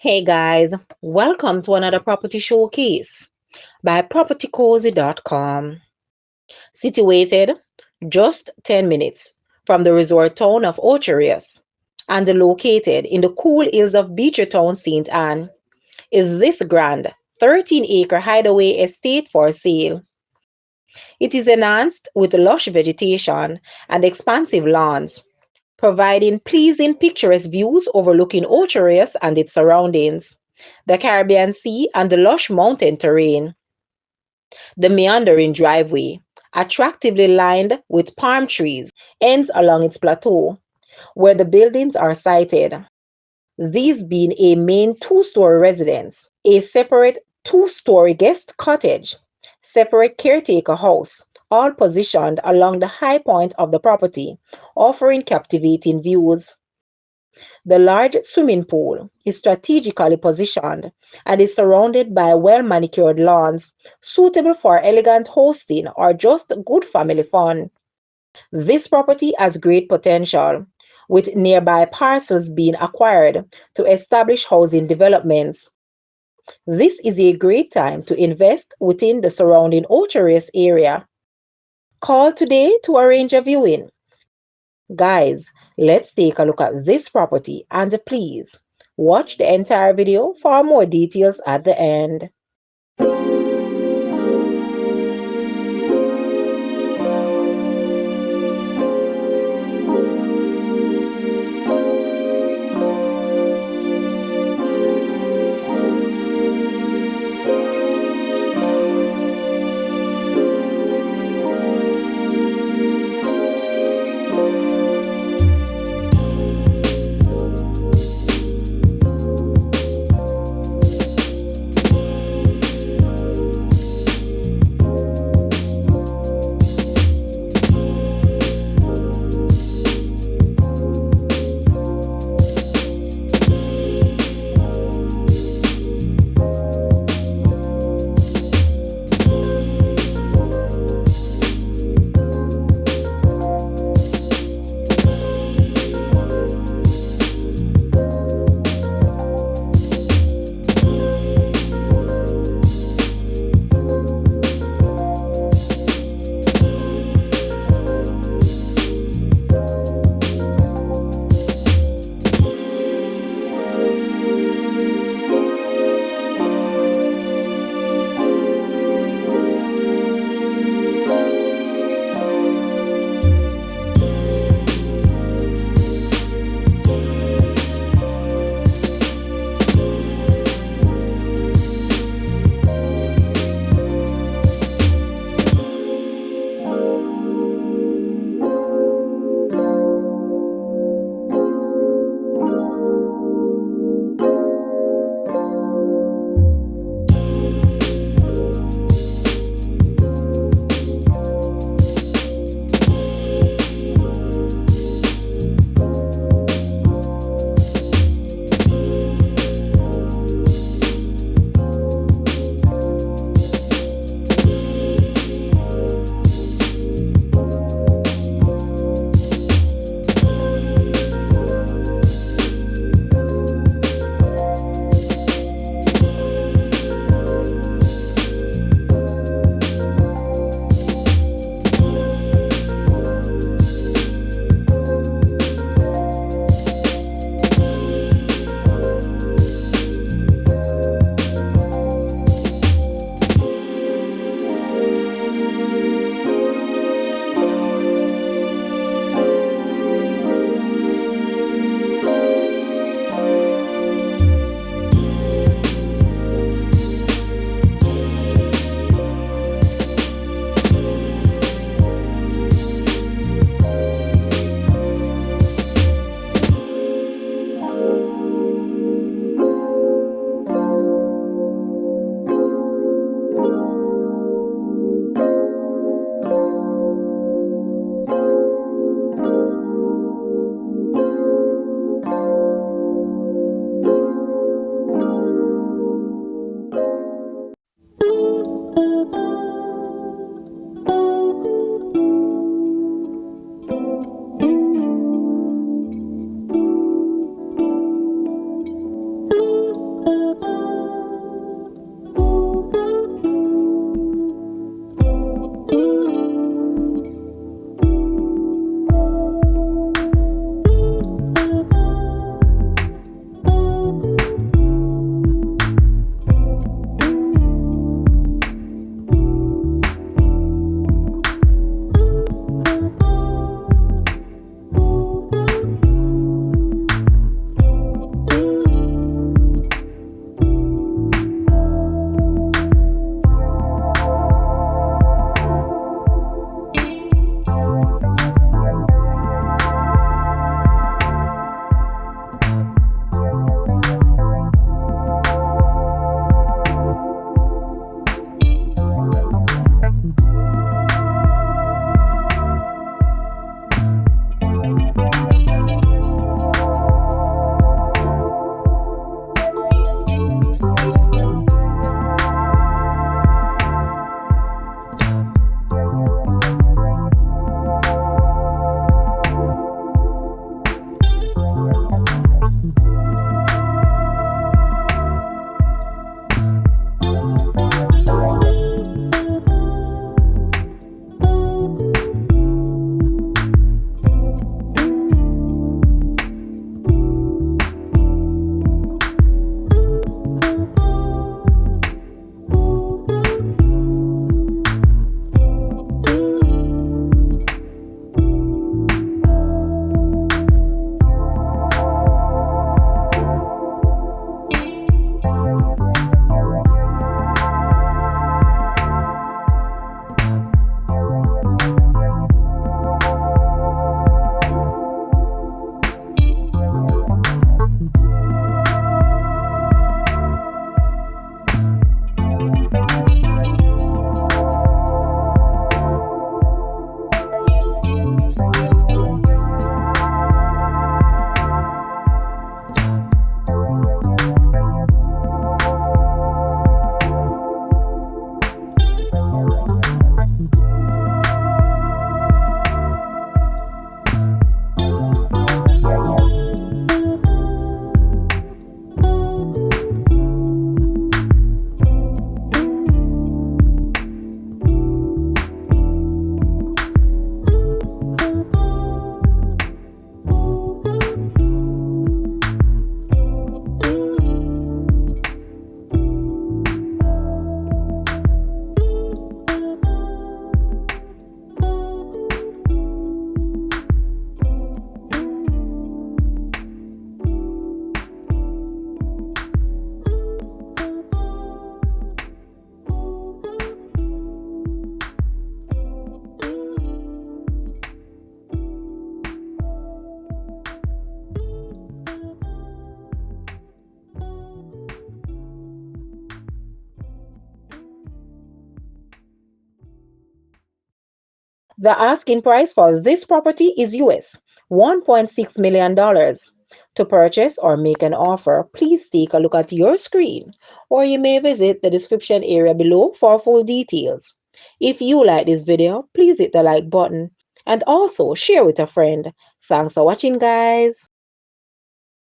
Hey guys, welcome to another property showcase by propertycozy.com. Situated just 10 minutes from the resort town of Ocho Rios and located in the cool hills of Beecher Town, St. Anne, is this grand 13-acre hideaway estate for sale. It is enhanced with lush vegetation and expansive lawns, providing pleasing picturesque views overlooking Ocho Rios and its surroundings, the Caribbean Sea and the lush mountain terrain. The meandering driveway, attractively lined with palm trees, ends along its plateau, where the buildings are sited. These being a main two-story residence, a separate two-story guest cottage, separate caretaker house, all positioned along the high point of the property, offering captivating views. The large swimming pool is strategically positioned and is surrounded by well-manicured lawns, suitable for elegant hosting or just good family fun. This property has great potential, with nearby parcels being acquired to establish housing developments. This is a great time to invest within the surrounding Ocho Rios area. Call today to arrange a viewing. Guys, let's take a look at this property and please watch the entire video for more details at the end. The asking price for this property is US $1.6 million. To purchase or make an offer, please take a look at your screen, or you may visit the description area below for full details. If you like this video, please hit the like button and also share with a friend. Thanks for watching, guys.